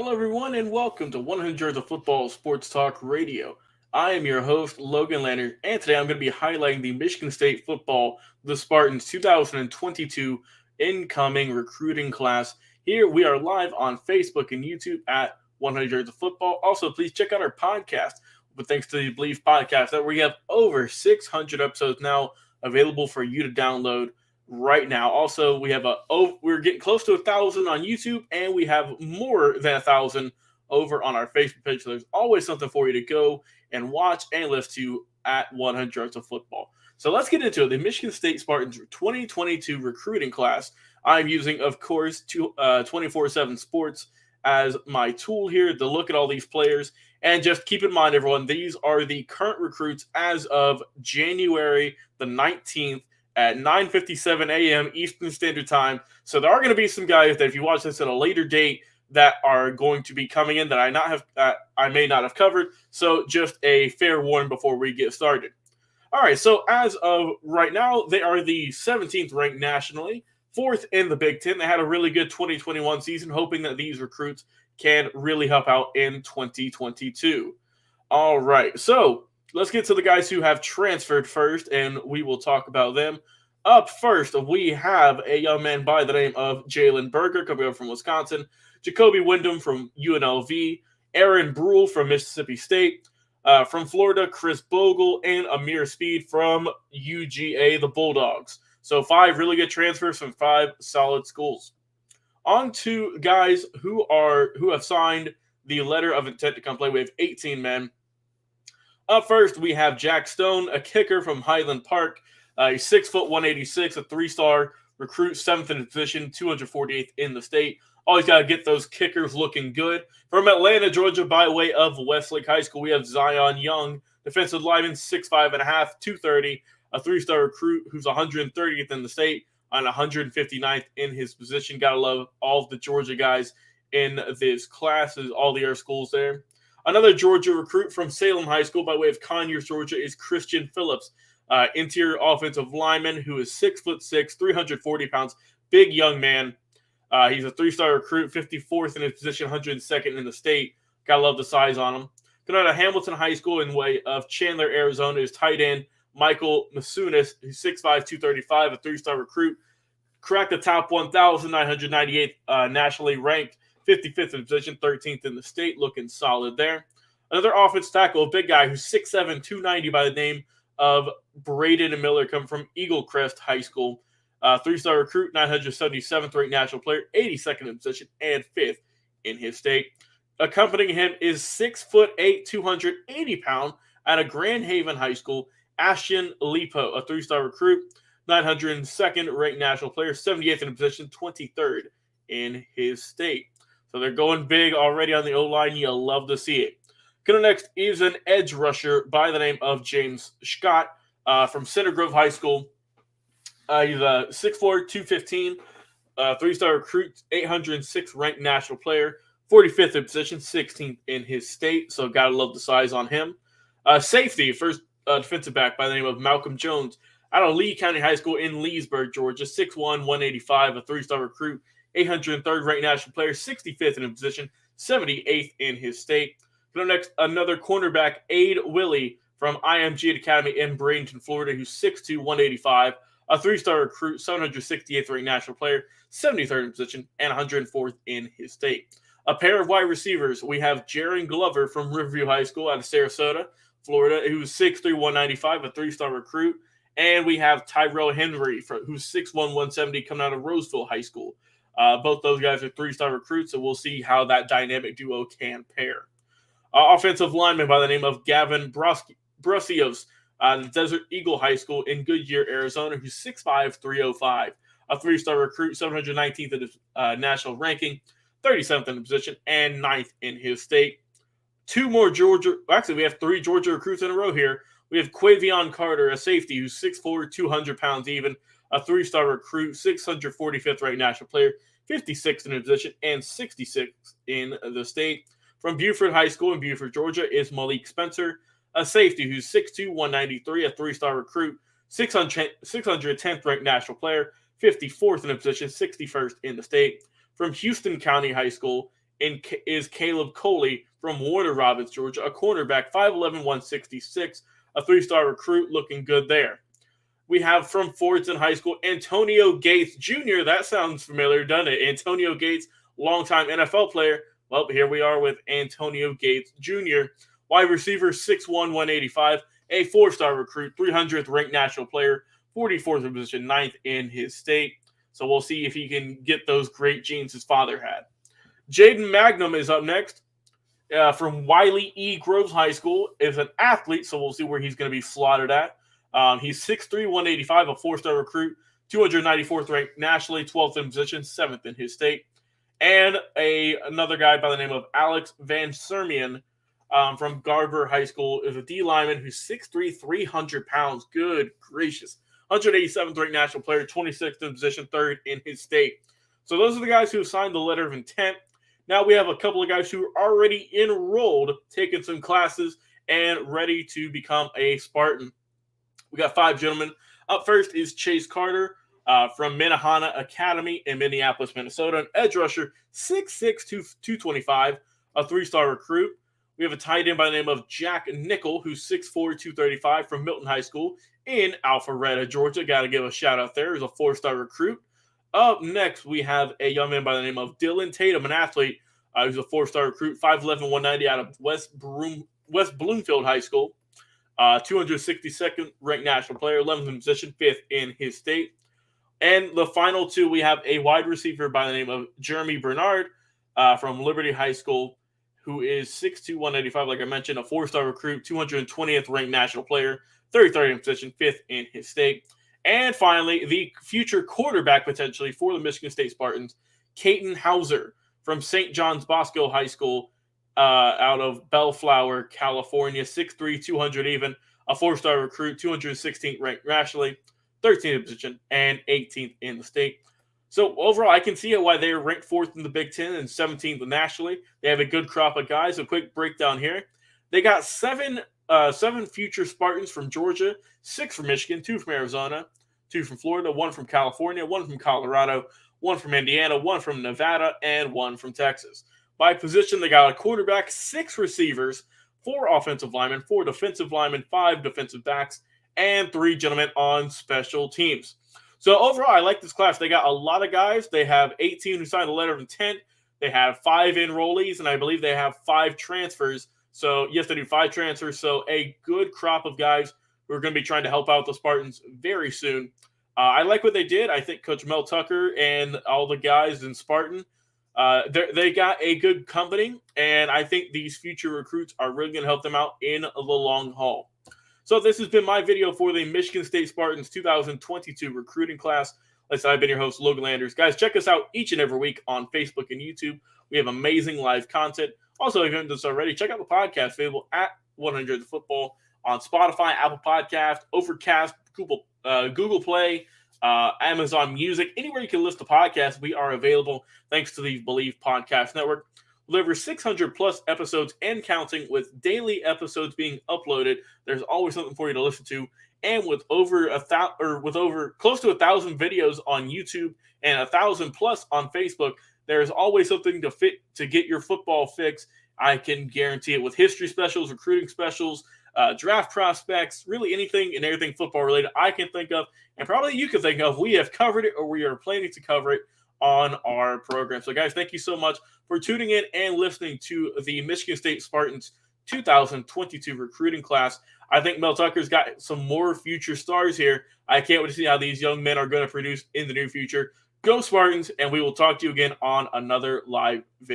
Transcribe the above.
Hello, everyone, and welcome to 100 Yards of Football Sports Talk Radio. I am your host, Logan Landers, and today I'm going to be highlighting the Michigan State football, the Spartans 2022 incoming recruiting class. Here we are live on Facebook and YouTube at 100 Yards of Football. Also, please check out our podcast. But thanks to the Believe Podcast, that we have over 600 episodes now available for you to download right now. Also, we're getting close to 1,000 on YouTube, and we have more than 1,000 over on our Facebook page. So there's always something for you to go and watch and listen to at 100 Yards of Football. So let's get into it. The Michigan State Spartans 2022 recruiting class. I'm using, of course, 24/7 Sports as my tool here to look at all these players. And just keep in mind, everyone, these are the current recruits as of January the 19th at 9:57 a.m. Eastern Standard Time. So there are going to be some guys that, if you watch this at a later date, that are going to be coming in that I may not have covered. So just a fair warning before we get started. All right, so as of right now, they are the 17th ranked nationally, 4th in the Big Ten. They had a really good 2021 season, hoping that these recruits can really help out in 2022. All right, so let's get to the guys who have transferred first, and we will talk about them. Up first, we have a young man by the name of Jalen Berger coming over from Wisconsin, Jacoby Wyndham from UNLV, Aaron Brule from Mississippi State, from Florida, Chris Bogle, and Amir Speed from UGA, the Bulldogs. So 5 really good transfers from 5 solid schools. On to guys who have signed the letter of intent to come play. We have 18 men. Up first, we have Jack Stone, a kicker from Highland Park. He's 6 foot 186, a 3-star recruit, 7th in the position, 248th in the state. Always got to get those kickers looking good. From Atlanta, Georgia, by way of Westlake High School, we have Zion Young, defensive lineman, 6'5 and a half, 230, a 3-star recruit who's 130th in the state and 159th in his position. Got to love all of the Georgia guys in this class, all the air schools there. Another Georgia recruit from Salem High School by way of Conyers, Georgia, is Christian Phillips, interior offensive lineman who is 6'6", 340 pounds, big young man. He's a 3-star recruit, 54th in his position, 102nd in the state. Gotta love the size on him. Coming out of Hamilton High School in way of Chandler, Arizona, is tight end Michael Masunis, who's 6'5", 235, a 3-star recruit. Cracked the top 1,998 nationally ranked, 55th in position, 13th in the state, looking solid there. Another offensive tackle, a big guy who's 6'7", 290 by the name of Braden Miller, coming from Eagle Crest High School. 3-star recruit, 977th ranked national player, 82nd in position, and 5th in his state. Accompanying him is 6'8", 280 pound out of Grand Haven High School, Ashton Lipo, a 3-star recruit, 902nd ranked national player, 78th in position, 23rd in his state. So they're going big already on the O-line. You'll love to see it. Coming next is an edge rusher by the name of James Scott from Center Grove High School. He's a 6'4", 215, 3-star recruit, 806th ranked national player, 45th in position, 16th in his state. So gotta love the size on him. Safety, first defensive back by the name of Malcolm Jones out of Lee County High School in Leesburg, Georgia, 6'1", 185, a 3-star recruit, 803rd ranked national player, 65th in his position, 78th in his state. Next, another cornerback, Ade Willie from IMG Academy in Bradenton, Florida, who's 6'2", 185, a 3-star recruit, 768th ranked national player, 73rd in position, and 104th in his state. A pair of wide receivers, we have Jaren Glover from Riverview High School out of Sarasota, Florida, who's 6'3", 195, a 3-star recruit. And we have Tyrell Henry, who's 6'1", 170, coming out of Roseville High School. Both those guys are 3-star recruits, so we'll see how that dynamic duo can pair. Offensive lineman by the name of Gavin Brosios, the Desert Eagle High School in Goodyear, Arizona, who's 6'5", 305, a 3-star recruit, 719th in his national ranking, 37th in the position, and 9th in his state. We have 3 Georgia recruits in a row here. We have Quavion Carter, a safety who's 6'4", 200 pounds even, a 3-star recruit, 645th ranked national player, 56th in his position, and 66th in the state. From Buford High School in Buford, Georgia, is Malik Spencer, a safety who's 6'2", 193, a 3-star recruit, 610th ranked national player, 54th in the position, 61st in the state. From Houston County High School is Caleb Coley from Warner Robins, Georgia, a cornerback, 5'11", 166, a three-star recruit, looking good there. We have from Fordson High School, Antonio Gates Jr. That sounds familiar, doesn't it? Antonio Gates, longtime NFL player. Well, here we are with Antonio Gates Jr., wide receiver, 6'1", 185, a four-star recruit, 300th ranked national player, 44th in position, 9th in his state. So we'll see if he can get those great genes his father had. Jaden Magnum is up next from Wiley E. Groves High School. Is an athlete, so we'll see where he's going to be slotted at. He's 6'3", 185, a four-star recruit, 294th ranked nationally, 12th in position, 7th in his state. And another guy by the name of Alex Van Sermian from Garver High School is a D lineman who's 6'3", 300 pounds. Good gracious. 187th ranked national player, 26th in position, 3rd in his state. So those are the guys who signed the letter of intent. Now we have a couple of guys who are already enrolled, taking some classes, and ready to become a Spartan. We got 5 gentlemen. Up first is Chase Carter from Minnehaha Academy in Minneapolis, Minnesota. An edge rusher, 6'6", 225, a 3-star recruit. We have a tight end by the name of Jack Nickel, who's 6'4", 235 from Milton High School in Alpharetta, Georgia. Got to give a shout out there. He's a 4-star recruit. Up next, we have a young man by the name of Dylan Tatum, an athlete who's a 4-star recruit, 5'11", 190 out of West Bloomfield High School. 262nd ranked national player, 11th in position, 5th in his state. And the final two, we have a wide receiver by the name of Jeremy Bernard from Liberty High School, who is 6'2", 185, like I mentioned, a 4-star recruit, 220th ranked national player, 33rd in position, 5th in his state. And finally, the future quarterback potentially for the Michigan State Spartans, Kayton Hauser from St. John's Bosco High School out of Bellflower, California, 6'3", 200 even, a 4-star recruit, 216th ranked nationally, 13th in position, and 18th in the state. So overall, I can see why they're ranked 4th in the Big Ten and 17th nationally. They have a good crop of guys. A quick breakdown here. They got seven future Spartans from Georgia, 6 from Michigan, 2 from Arizona, 2 from Florida, 1 from California, 1 from Colorado, 1 from Indiana, 1 from Nevada, and 1 from Texas. By position, they got a quarterback, 6 receivers, 4 offensive linemen, 4 defensive linemen, 5 defensive backs, and 3 gentlemen on special teams. So overall, I like this class. They got a lot of guys. They have 18 who signed a letter of intent. They have 5 enrollees, and I believe they have 5 transfers. So yes, they do 5 transfers. So a good crop of guys who are going to be trying to help out the Spartans very soon. I like what they did. I think Coach Mel Tucker and all the guys in Spartan, they got a good company, and I think these future recruits are really going to help them out in the long haul. So this has been my video for the Michigan State Spartans 2022 recruiting class. Like I said, I've been your host, Logan Landers. Guys, check us out each and every week on Facebook and YouTube. We have amazing live content. Also, if you haven't done so already, check out the podcast available at 100 The Football on Spotify, Apple Podcast, Overcast, Google Play, Amazon Music. Anywhere you can listen to podcasts, we are available thanks to the Believe Podcast Network. With over 600 plus episodes and counting, with daily episodes being uploaded, there's always something for you to listen to. And with over close to 1,000 videos on YouTube and 1,000 plus on Facebook, there's always something to get your football fix. I can guarantee it, with history specials, recruiting specials, draft prospects, really anything and everything football related I can think of, and probably you can think of. We have covered it, or we are planning to cover it on our program. So guys, thank you so much for tuning in and listening to the Michigan State Spartans 2022 recruiting class. I think Mel Tucker's got some more future stars here. I can't wait to see how these young men are going to produce in the near future. Go Spartans, and we will talk to you again on another live video.